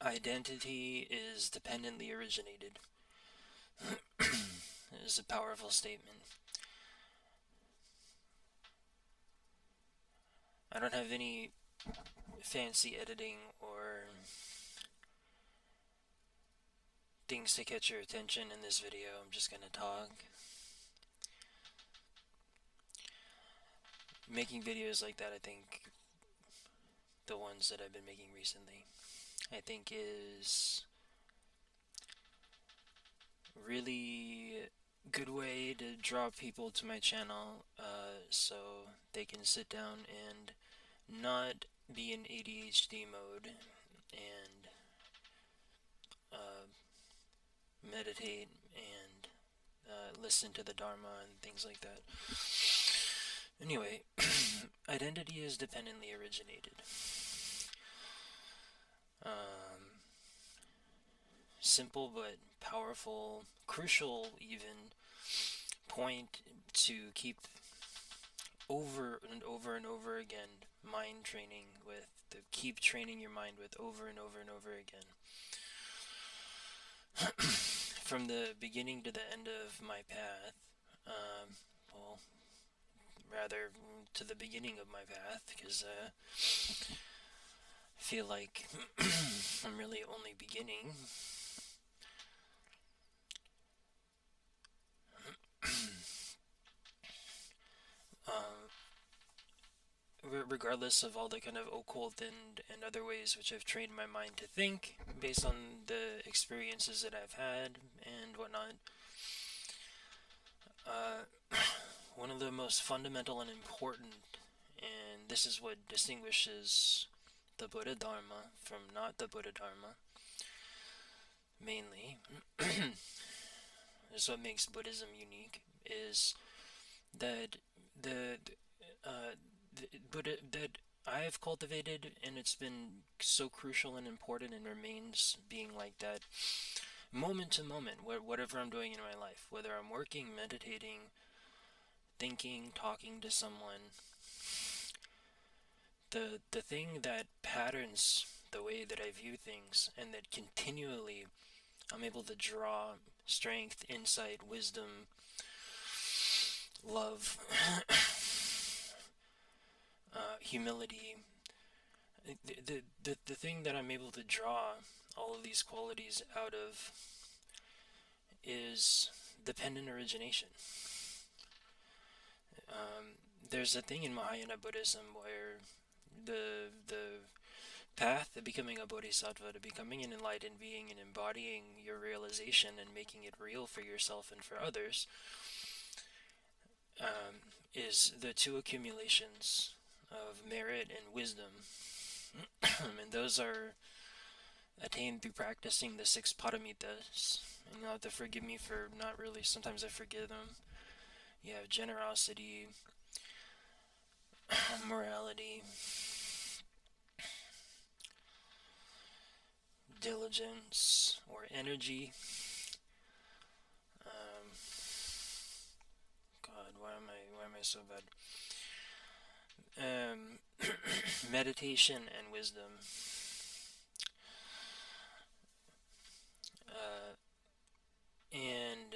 Identity is dependently originated. It is a powerful statement. I don't have any fancy editing or things to catch your attention in this video. I'm just gonna talk. Making videos like that, I think, the ones that I've been making recently, I think is really good way to draw people to my channel, so they can sit down and not be in ADHD mode and uh, meditate and listen to the Dharma and things like that. Anyway, identity is dependently originated. Simple but powerful, crucial even, point to keep over and over and over again mind training with, to keep training your mind with over and over and over again. From the beginning to the end of my path, well, rather to the beginning of my path, because I feel like I'm really only beginning. Regardless of all the kind of occult and other ways which I've trained my mind to think based on the experiences that I've had and whatnot, one of the most fundamental and important, and this is what distinguishes the Buddha Dharma from not the Buddha Dharma, mainly, is what makes Buddhism unique, is that the Buddha that I've cultivated, and it's been so crucial and important and remains being like that moment to moment, whatever I'm doing in my life, whether I'm working, meditating, thinking, talking to someone, the thing that patterns the way that I view things and that continually I'm able to draw strength, insight, wisdom, love, humility. The thing that I'm able to draw all of these qualities out of is dependent origination. There's a thing in Mahayana Buddhism where the path to becoming a bodhisattva, to becoming an enlightened being and embodying your realization and making it real for yourself and for others, is the two accumulations of merit and wisdom. And those are attained through practicing the six paramitas. And you'll have to forgive me for not really, sometimes I forget them. You have generosity, morality, diligence, or energy. God, why am I so bad? Meditation and wisdom. And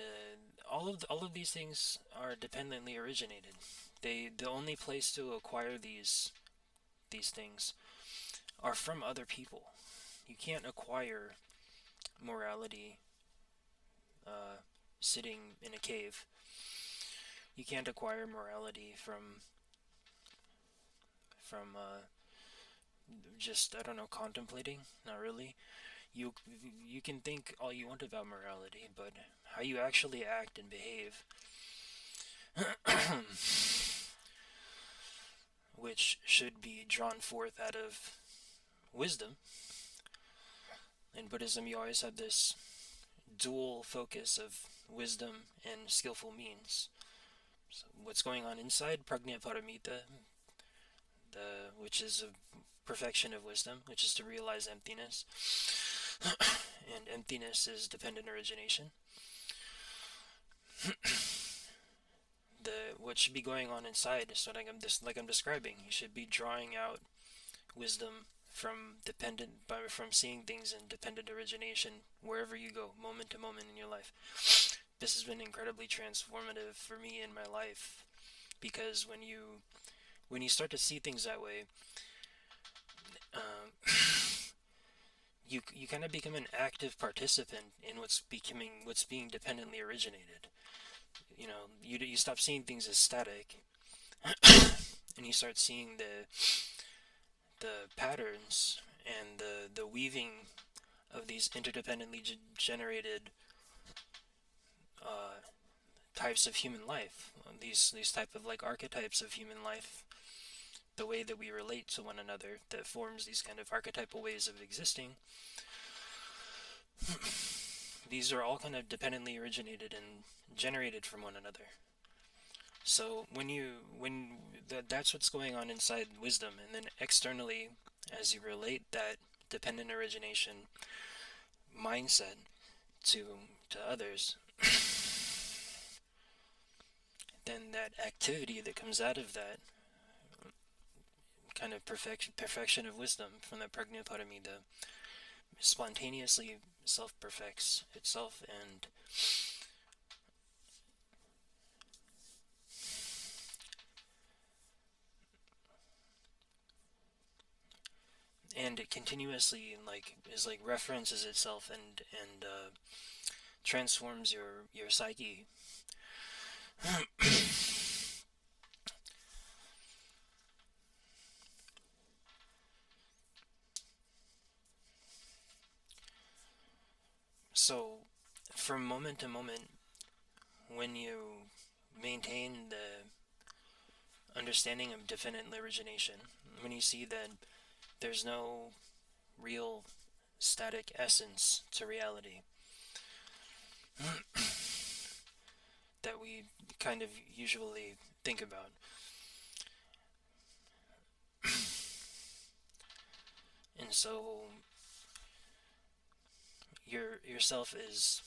all of these things are dependently originated. The only place to acquire these things are from other people. You can't acquire morality sitting in a cave. You can't acquire morality from just, I don't know, contemplating. Not really. You can think all you want about morality, but how you actually act and behave, which should be drawn forth out of wisdom. In Buddhism, you always have this dual focus of wisdom and skillful means. So what's going on inside Prajna Paramita, which is a perfection of wisdom, which is to realize emptiness, and emptiness is dependent origination. What should be going on inside is what I'm describing. You should be drawing out wisdom from seeing things in dependent origination wherever you go, moment to moment in your life. This has been incredibly transformative for me in my life, because when you start to see things that way, um, you kind of become an active participant in what's being dependently originated. You stop seeing things as static, and you start seeing the patterns and the weaving of these interdependently generated uh, types of human life, these type of like archetypes of human life, the way that we relate to one another, that forms these kind of archetypal ways of existing. These are all kind of dependently originated and generated from one another. So that's what's going on inside wisdom, and then externally, as you relate that dependent origination mindset to others, then that activity that comes out of that kind of perfection of wisdom from the 𝖀𝖑𝖙𝖎𝖙 spontaneously self-perfects itself, and it continuously references itself and transforms your psyche. So, from moment to moment, when you maintain the understanding of dependent origination, when you see that there's no real static essence to reality that we kind of usually think about, and so yourself is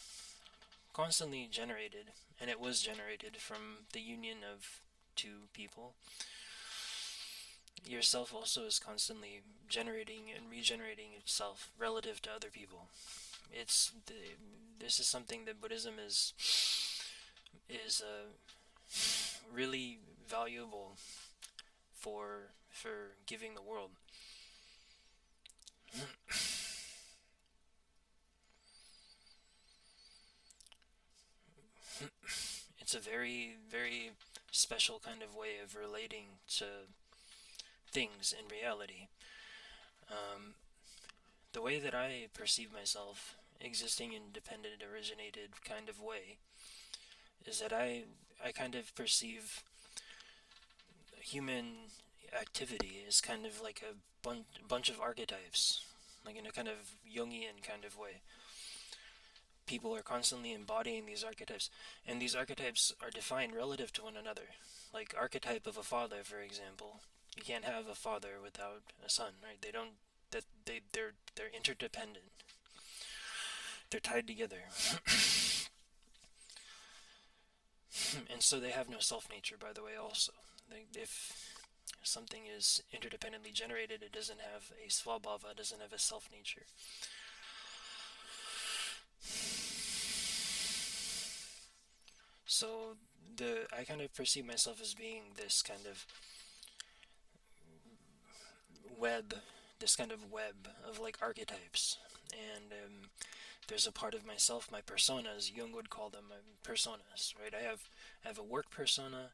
constantly generated, and it was generated from the union of two people. Yourself also is constantly generating and regenerating itself relative to other people. This is something that Buddhism is really valuable for giving the world. It's a very, very special kind of way of relating to things in reality. The way that I perceive myself existing in dependent originated kind of way is that I kind of perceive human activity as kind of like a bunch of archetypes, like in a kind of Jungian kind of way. People are constantly embodying these archetypes, and these archetypes are defined relative to one another. Like archetype of a father, for example. You can't have a father without a son, right? They're interdependent. They're tied together. And so they have no self-nature, by the way, also. If something is interdependently generated, it doesn't have a svabhava, it doesn't have a self-nature. So I kind of perceive myself as being this kind of web of like archetypes, and there's a part of myself, my personas. Jung would call them personas, right? I have a work persona.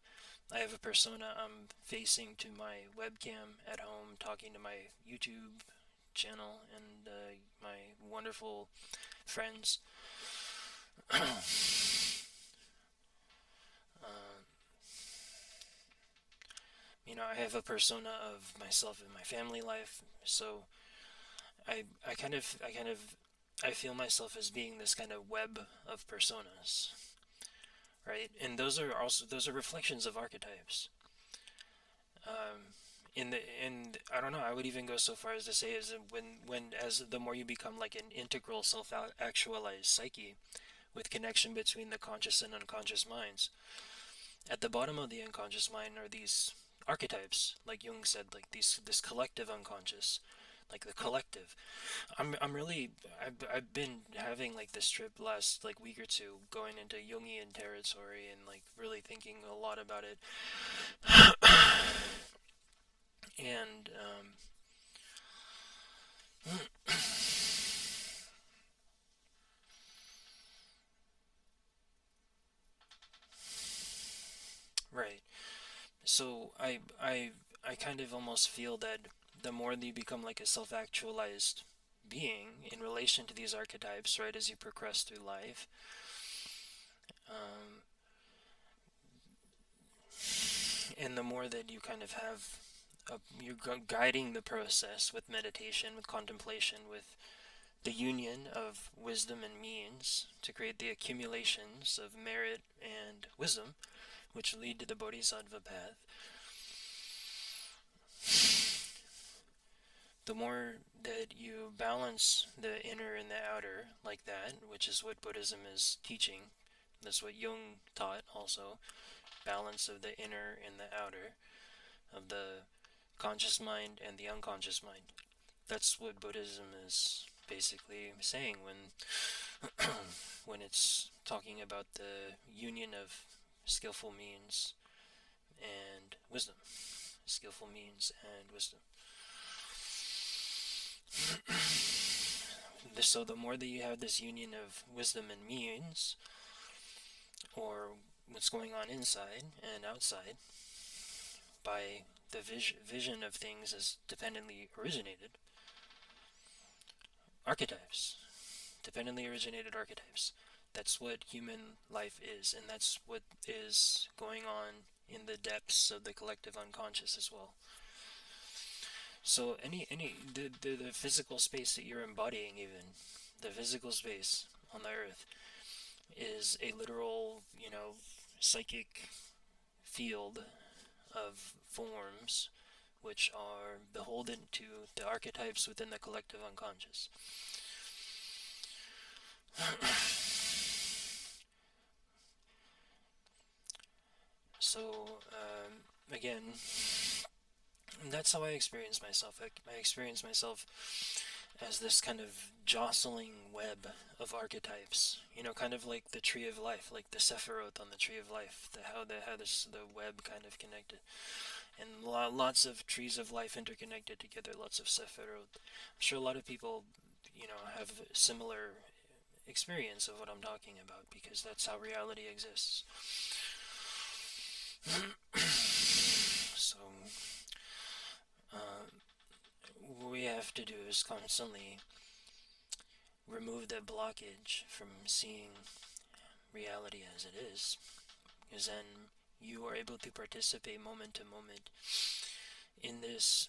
I have a persona I'm facing to my webcam at home, talking to my YouTube channel and my wonderful friends. I have a persona of myself in my family life. So I feel myself as being this kind of web of personas, right? And those are reflections of archetypes. And I don't know, I would even go so far as to say is as the more you become like an integral self-actualized psyche with connection between the conscious and unconscious minds, at the bottom of the unconscious mind are these archetypes, like Jung said, like this collective unconscious, like the collective. I've been having like this trip last like week or two, going into Jungian territory and like really thinking a lot about it. And right. So I kind of almost feel that the more that you become like a self-actualized being in relation to these archetypes, right, as you progress through life, um, and the more that you kind of have you're guiding the process with meditation, with contemplation, with the union of wisdom and means to create the accumulations of merit and wisdom, which lead to the bodhisattva path. The more that you balance the inner and the outer like that, which is what Buddhism is teaching, that's what Jung taught also, balance of the inner and the outer, of the conscious mind and the unconscious mind. That's what Buddhism is basically saying when it's talking about the union of skillful means and wisdom. Skillful means and wisdom. So the more that you have this union of wisdom and means, or what's going on inside and outside, by the vision of things as dependently originated archetypes, dependently originated archetypes. That's what human life is, and that's what is going on in the depths of the collective unconscious as well. So the physical space that you're embodying, even the physical space on the earth, is a literal, psychic field of forms which are beholden to the archetypes within the collective unconscious. So, again, that's how I experience myself. I experience myself as this kind of jostling web of archetypes. Kind of like the tree of life, like the Sephiroth on the tree of life. How the web kind of connected, and lots of trees of life interconnected together. Lots of Sephiroth. I'm sure a lot of people, have similar experience of what I'm talking about, because that's how reality exists. So, what we have to do is constantly remove that blockage from seeing reality as it is, because then you are able to participate moment to moment in this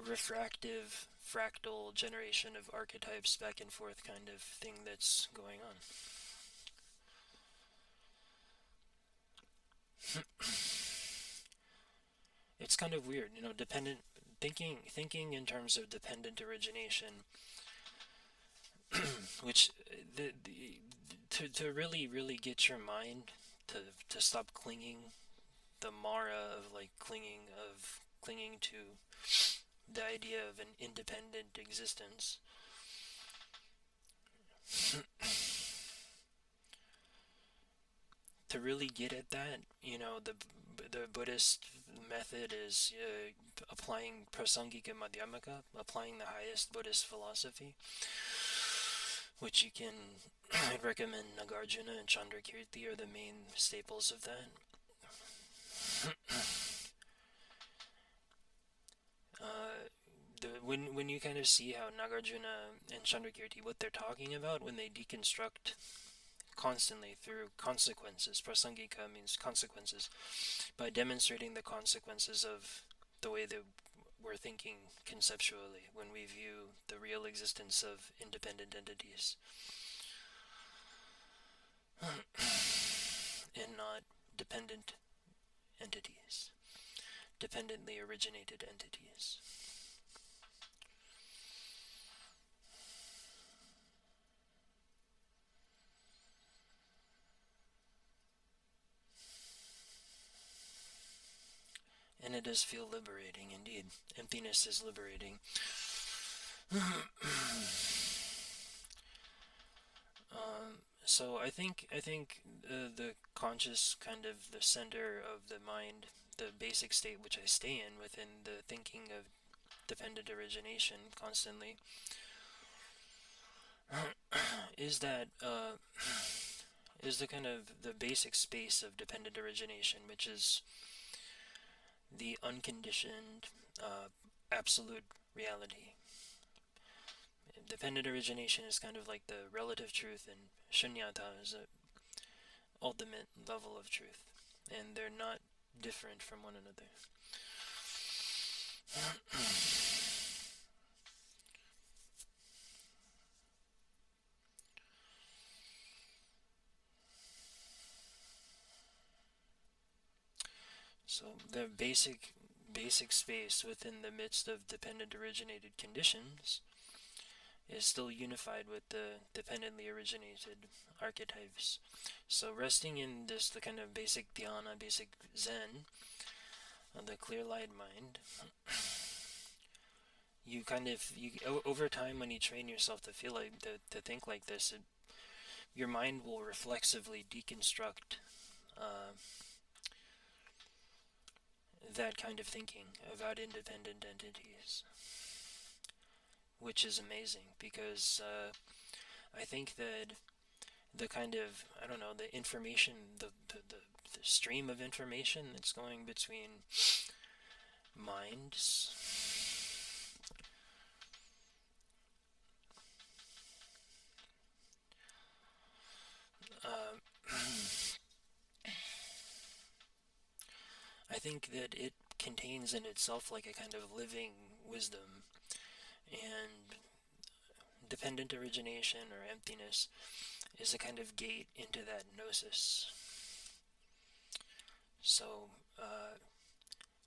refractive, fractal generation of archetypes back and forth kind of thing that's going on. It's kind of weird, dependent thinking in terms of dependent origination, which to really get your mind to stop clinging, the mara of like clinging to the idea of an independent existence. To really get at that, the Buddhist method is applying 𝖀𝖑𝖙𝖆 applying the highest Buddhist philosophy, which you can I'd recommend Nagarjuna and Chandrakirti are the main staples of that. When you kind of see how Nagarjuna and Chandrakirti, what they're talking about when they deconstruct constantly through consequences. 𝖀𝖑𝖙𝖆 means consequences, by demonstrating the consequences of the way that we're thinking conceptually when we view the real existence of independent entities and not dependent entities, dependently originated entities. And it does feel liberating indeed. Emptiness is liberating. So the conscious kind of the center of the mind, the basic state which I stay in within the thinking of dependent origination constantly, is that is the kind of the basic space of dependent origination, which is the unconditioned absolute reality. Dependent origination is kind of like the relative truth, and shunyata is a ultimate level of truth, and they're not different from one another. So the basic space within the midst of dependent originated conditions is still unified with the dependently originated archetypes. So resting in this, the kind of basic dhyana, basic zen, the clear-light mind, you kind of, over time when you train yourself to feel like, to think like this, your mind will reflexively deconstruct that kind of thinking about independent entities, which is amazing because I think that the kind of, I don't know, the information, the stream of information that's going between minds I think that it contains in itself like a kind of living wisdom, and dependent origination or emptiness is a kind of gate into that gnosis. So,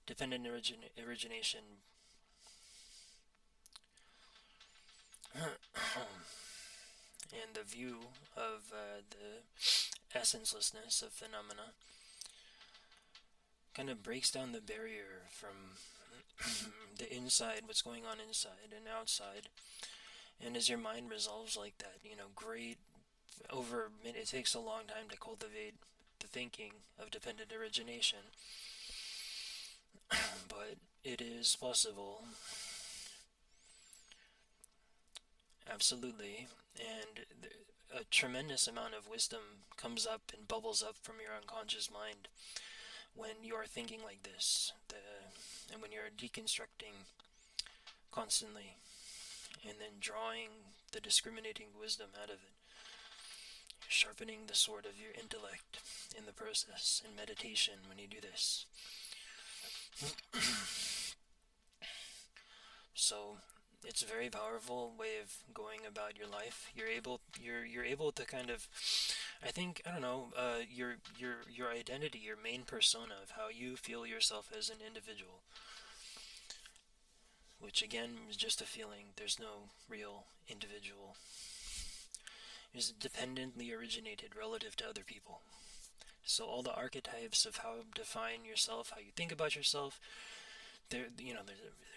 dependent origination and the view of the essencelessness of phenomena kind of breaks down the barrier from the inside, what's going on inside and outside. And as your mind resolves like that, great, it takes a long time to cultivate the thinking of dependent origination, but it is possible, absolutely. And a tremendous amount of wisdom comes up and bubbles up from your unconscious mind when you are thinking like this, and when you're deconstructing constantly, and then drawing the discriminating wisdom out of it, sharpening the sword of your intellect in the process, in meditation when you do this. So it's a very powerful way of going about your life. You're able to kind of, I think, I don't know, your identity, your main persona of how you feel yourself as an individual, which again is just a feeling. There's no real individual. It's dependently originated relative to other people. So all the archetypes of how to define yourself, how you think about yourself, there's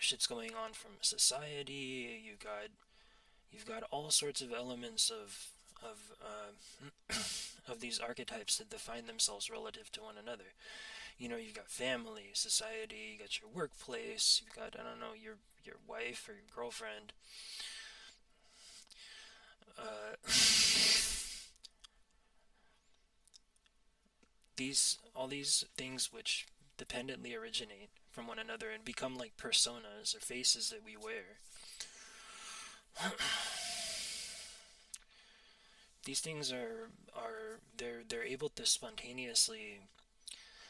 shit's going on from society. You've got all sorts of elements of these archetypes that define themselves relative to one another. You've got family, society, you got your workplace, you've got, I don't know, your wife or your girlfriend. All these things which dependently originate from one another and become like personas or faces that we wear. These things they're able to spontaneously.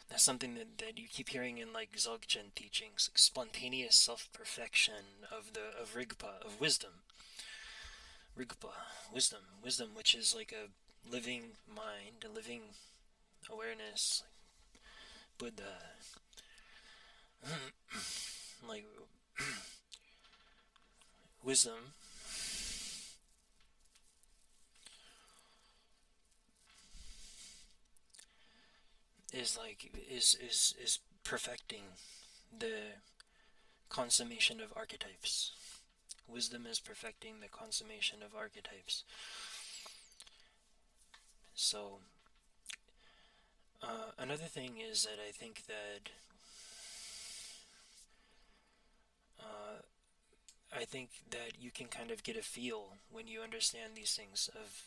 That's something that you keep hearing in like Dzogchen teachings, like spontaneous self-perfection of Rigpa, of wisdom. Rigpa, wisdom, which is like a living mind, a living awareness, like Buddha, like wisdom is perfecting the consummation of archetypes. Wisdom is perfecting the consummation of archetypes. So, another thing is that I think that you can kind of get a feel when you understand these things of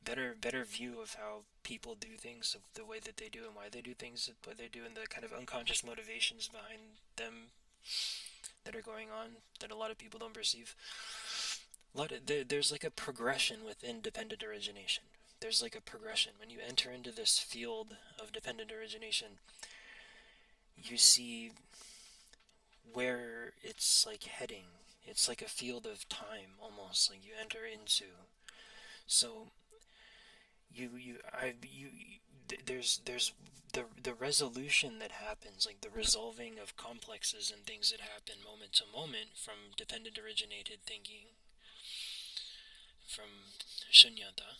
better view of how people do things, of the way that they do and why they do things, what they do, and the kind of unconscious motivations behind them that are going on that a lot of people don't perceive. There's like a progression within dependent origination. There's like a progression. When you enter into this field of dependent origination, you see where it's like heading. It's like a field of time almost, like you enter into. So there's the resolution that happens, like the resolving of complexes and things that happen moment to moment from dependent originated thinking, from shunyata.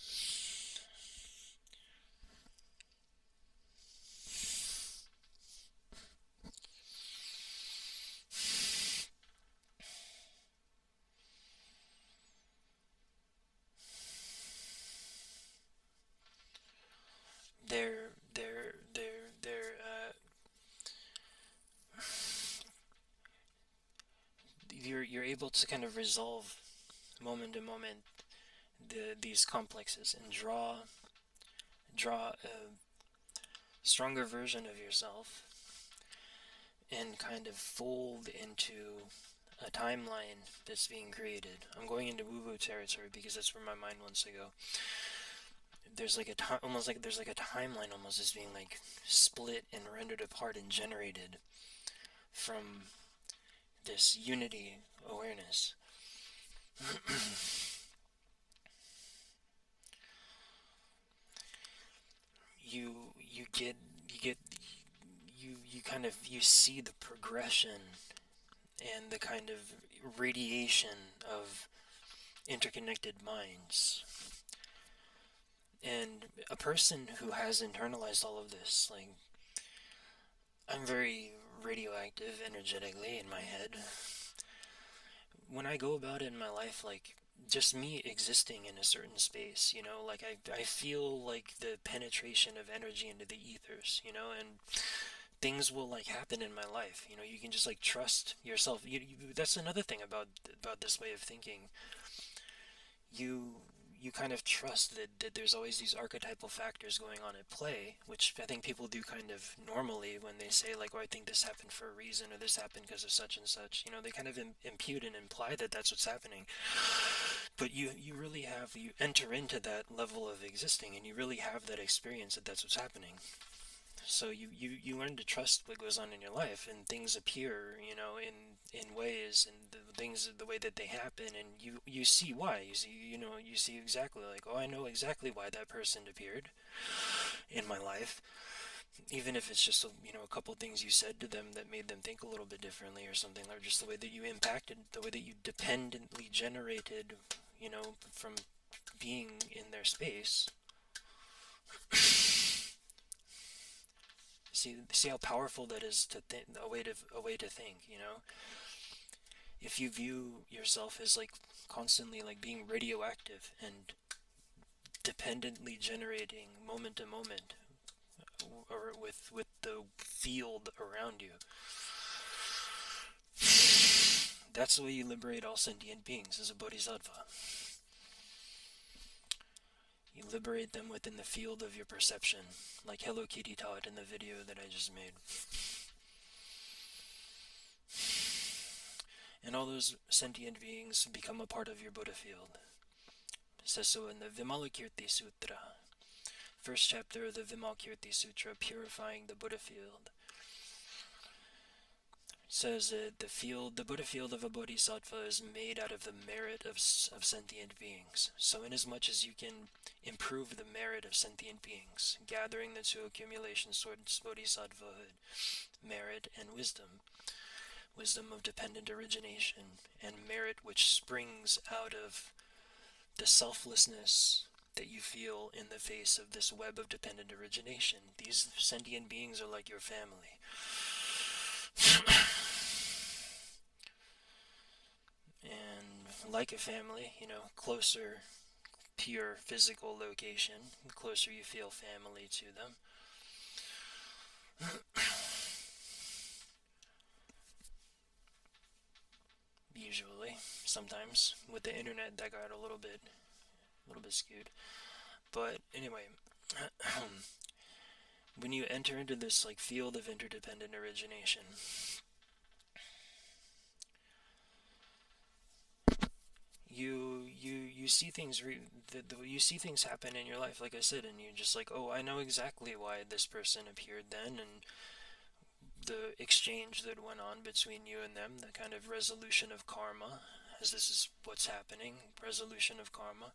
You're able to kind of resolve moment to moment these complexes and draw a stronger version of yourself and kind of fold into a timeline that's being created. I'm going into woo-woo territory because that's where my mind wants to go. There's like almost like there's like a timeline almost is being like split and rendered apart and generated from this unity awareness. You see the progression and the kind of radiation of interconnected minds. And a person who has internalized all of this, like, I'm very radioactive energetically in my head. When I go about it in my life, like, just me existing in a certain space, you know, like I feel like the penetration of energy into the ethers, you know, and things will like happen in my life. You know, you can just like trust yourself. That's another thing about this way of thinking. You kind of trust that there's always these archetypal factors going on at play, which I think people do kind of normally when they say like, oh, I think this happened for a reason, or this happened because of such and such. You know, they kind of impute and imply that that's what's happening. But you really have, you enter into that level of existing, and you really have that experience that that's what's happening. So you learn to trust what goes on in your life, and things appear, you know, in ways, and the way that they happen, and you see why. You see exactly like, oh, I know exactly why that person appeared in my life, even if it's just a couple things you said to them that made them think a little bit differently or something, or just the way that you impacted, the way that you dependently generated, from being in their space. See how powerful that is to a way to think, you know. If you view yourself as like constantly like being radioactive and dependently generating moment to moment, or with the field around you, that's the way you liberate all sentient beings as a bodhisattva. You liberate them within the field of your perception, like Hello Kitty taught in the video that I just made. And all those sentient beings become a part of your Buddha field. It says so in the Vimal Sutra, first chapter of the Vimal Sutra, Purifying the Buddha field. It says that the Buddha field of a bodhisattva is made out of the merit of sentient beings. So inasmuch as you can improve the merit of sentient beings, gathering the two accumulations towards bodhisattvahood, merit and wisdom of dependent origination, and merit which springs out of the selflessness that you feel in the face of this web of dependent origination. These sentient beings are like your family. And like a family, closer, pure physical location, the closer you feel family to them. Usually, sometimes with the internet that got a little bit skewed. But anyway, when you enter into this like field of interdependent origination, you see things you see things happen in your life, like I said, and you're just like, oh, I know exactly why this person appeared then, and the exchange that went on between you and them, the kind of resolution of karma, as this is what's happening, resolution of karma,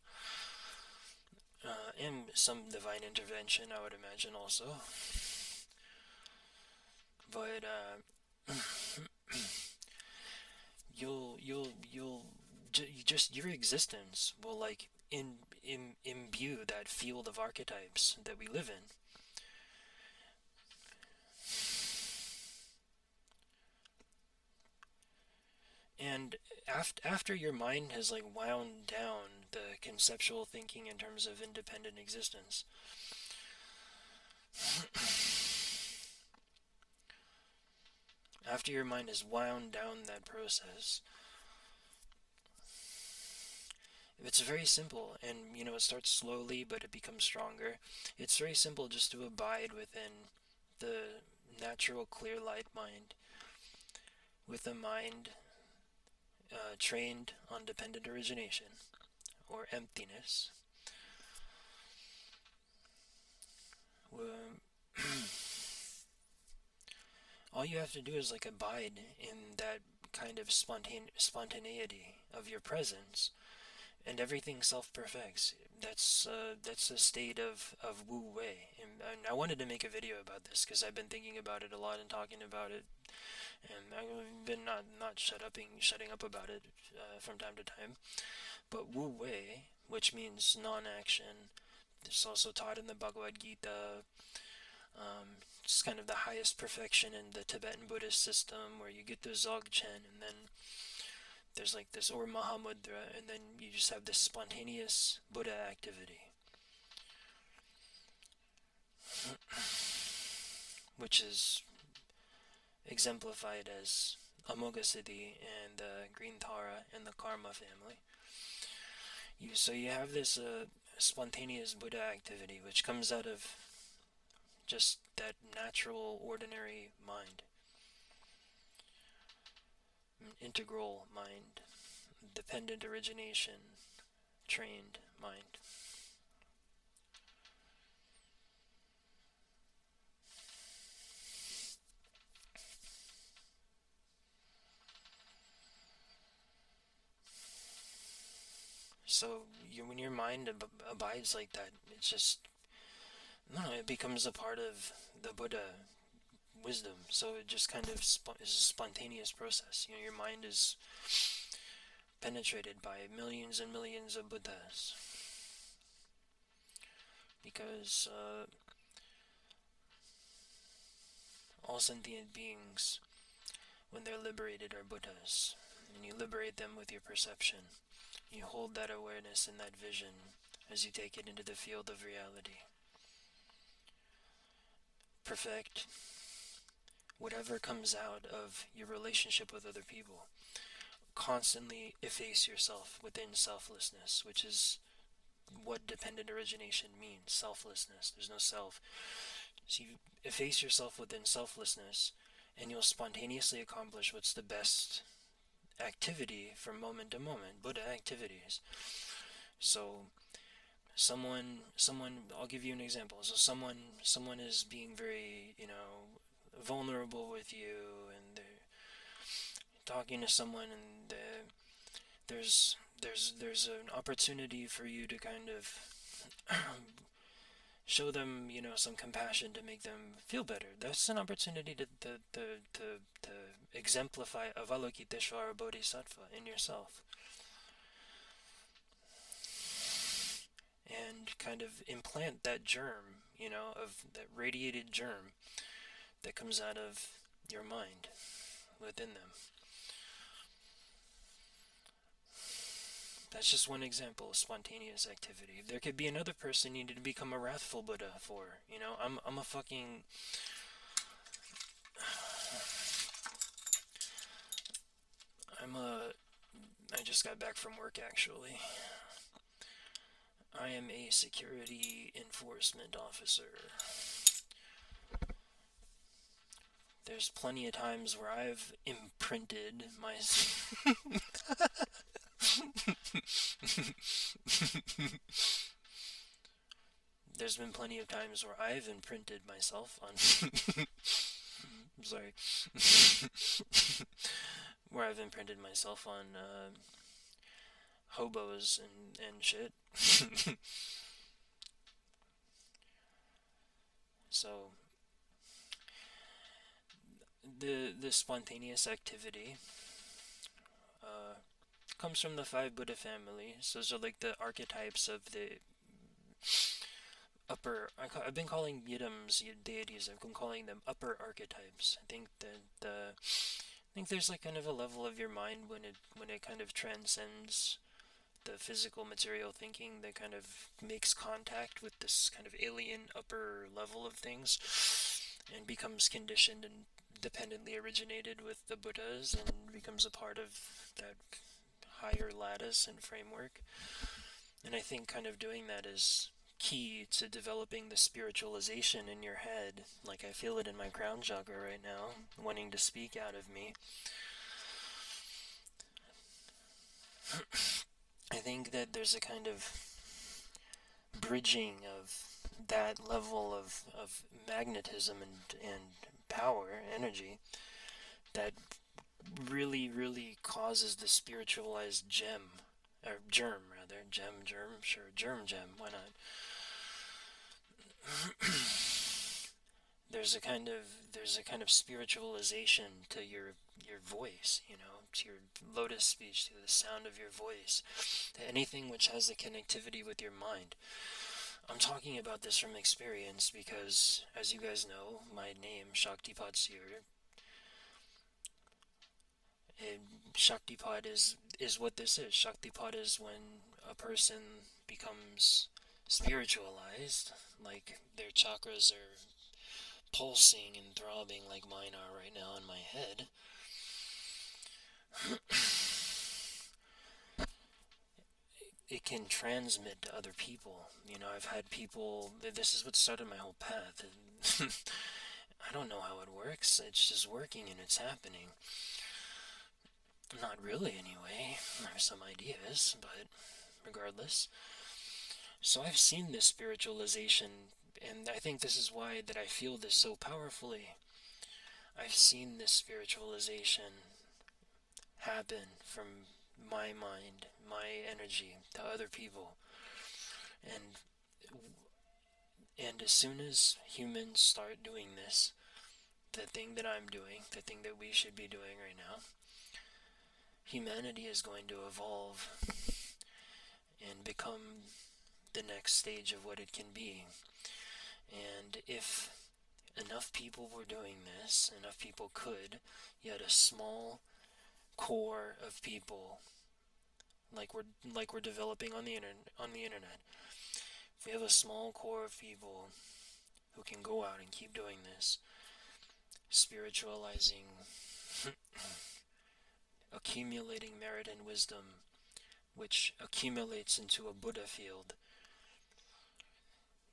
and some divine intervention, I would imagine also. But you'll just your existence will like imbue that field of archetypes that we live in. And after your mind has like wound down the conceptual thinking in terms of independent existence, after your mind has wound down that process, it's very simple, and it starts slowly, but it becomes stronger. It's very simple just to abide within the natural clear light mind, with a mind trained on dependent origination, or emptiness. All you have to do is like abide in that kind of spontaneity of your presence, and everything self-perfects. That's a state of Wu Wei. And I wanted to make a video about this because I've been thinking about it a lot and talking about it, and I've been not shutting up about it from time to time. But Wu Wei, which means non-action, it's also taught in the Bhagavad Gita. It's kind of the highest perfection in the Tibetan Buddhist system, where you get the Dzogchen, and then there's like this or Mahamudra, and then you just have this spontaneous Buddha activity, which is exemplified as 𝖀𝖑𝖙𝖆 and the green Tara and the Karma family. So you have this spontaneous Buddha activity, which comes out of just that natural, ordinary mind, integral mind, dependent origination, trained mind. So when your mind abides like that, it's just, no, it becomes a part of the Buddha wisdom. So it just kind of is a spontaneous process. Your mind is penetrated by millions and millions of Buddhas, because all sentient beings, when they're liberated, are Buddhas, and you liberate them with your perception. You hold that awareness and that vision as you take it into the field of reality. Perfect whatever comes out of your relationship with other people. Constantly efface yourself within selflessness, which is what dependent origination means, selflessness. There's no self. So you efface yourself within selflessness, and you'll spontaneously accomplish what's the best activity from moment to moment, Buddha activities. So someone, I'll give you an example. So someone is being very, vulnerable with you, and they're talking to someone, and there's an opportunity for you to kind of show them, some compassion to make them feel better. That's an opportunity to exemplify 𝖀𝖏 bodhisattva in yourself, and kind of implant that germ, of that radiated germ that comes out of your mind within them. That's just one example of spontaneous activity. There could be another person needed to become a wrathful Buddha for. You know, I'm a fucking... I just got back from work, actually. I am a security enforcement officer. There's plenty of times where I've imprinted my... There's been plenty of times where I've imprinted myself on... I'm sorry. Where I've imprinted myself on hobos and shit. So the spontaneous activity comes from the five Buddha families. Those are like the archetypes of the upper... I've been calling yidams, deities, I've been calling them upper archetypes. I think that I think there's like kind of a level of your mind when it kind of transcends the physical material thinking that kind of makes contact with this kind of alien upper level of things and becomes conditioned and dependently originated with the Buddhas and becomes a part of that higher lattice and framework. And I think kind of doing that is key to developing the spiritualization in your head. Like I feel it in my crown chakra right now, wanting to speak out of me. I think that there's a kind of bridging of that level of magnetism and power, energy, that really, really causes the spiritualized gem, or germ rather, germ, why not? There's a kind of spiritualization to your voice, you know, to your lotus speech, to the sound of your voice, to anything which has a connectivity with your mind. I'm talking about this from experience because, as you guys know, my name, 𝖀𝖑𝖙𝖎𝖙, Shaktipat is what this is. Shaktipat is when a person becomes spiritualized, like their chakras are pulsing and throbbing like mine are right now in my head. It can transmit to other people. You know, I've had people... This is what started my whole path. I don't know how it works. It's just working and it's happening. Not really, anyway. I have some ideas, but regardless. So I've seen this spiritualization, and I think this is why that I feel this so powerfully. I've seen this spiritualization happen from my mind, my energy, to other people. And as soon as humans start doing this, the thing that I'm doing, the thing that we should be doing right now, humanity is going to evolve and become the next stage of what it can be. And if enough people were doing this, enough people could, yet a small core of people, like we're developing on the internet, if we have a small core of people who can go out and keep doing this, spiritualizing, accumulating merit and wisdom, which accumulates into a Buddha field.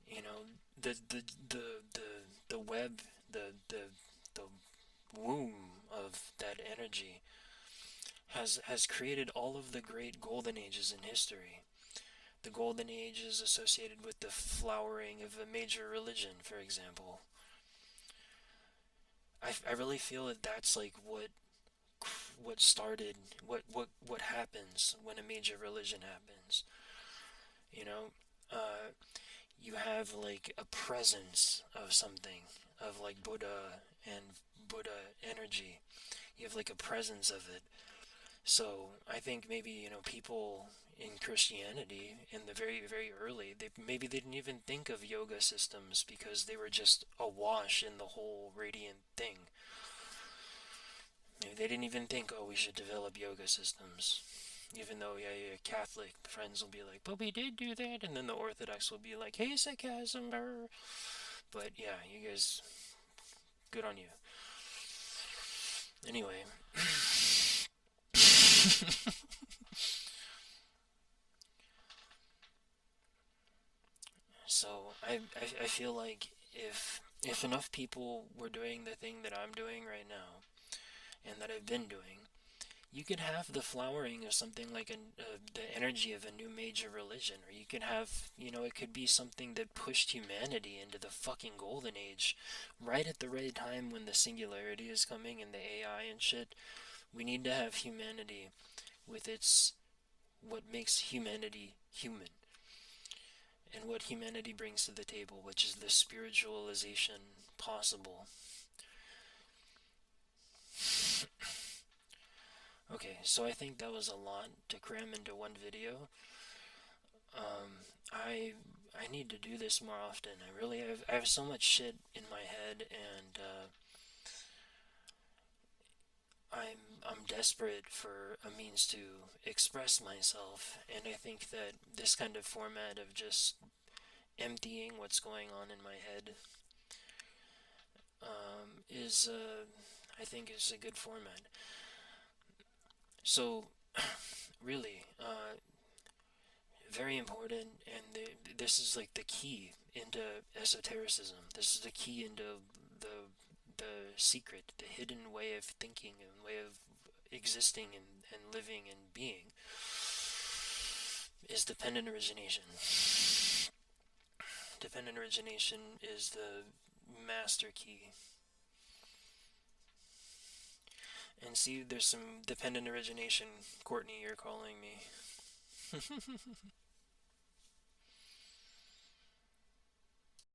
You know, the web, the womb of that energy has created all of the great golden ages in history. The golden age is associated with the flowering of a major religion, for example. I really feel that that's like what started, what happens when a major religion happens. You know, you have like a presence of something, of like Buddha and Buddha energy. You have like a presence of it. So I think maybe, you know, people in Christianity in the very, very early, maybe they didn't even think of yoga systems because they were just awash in the whole radiant thing. Maybe they didn't even think, oh, we should develop yoga systems. Even though, yeah, your Catholic friends will be like, but we did do that, and then the Orthodox will be like, hey, sarcasm, brr. But yeah, you guys, good on you. Anyway. So I feel like if enough people were doing the thing that I'm doing right now and that I've been doing, you could have the flowering of something like the energy of a new major religion, or you could have, it could be something that pushed humanity into the fucking golden age, right at the right time when the singularity is coming and the AI and shit. We need to have humanity with its what makes humanity human and what humanity brings to the table, which is the spiritualization possible. Okay, so I think that was a lot to cram into one video. I need to do this more often. I have so much shit in my head, and I'm desperate for a means to express myself. And I think that this kind of format of just emptying what's going on in my head is I think is a good format. So really, very important, and this is like the key into esotericism. This is the key into the the secret, the hidden way of thinking and way of existing and living and being is dependent origination. Dependent origination is the master key. And see, there's some dependent origination. Courtney, you're calling me.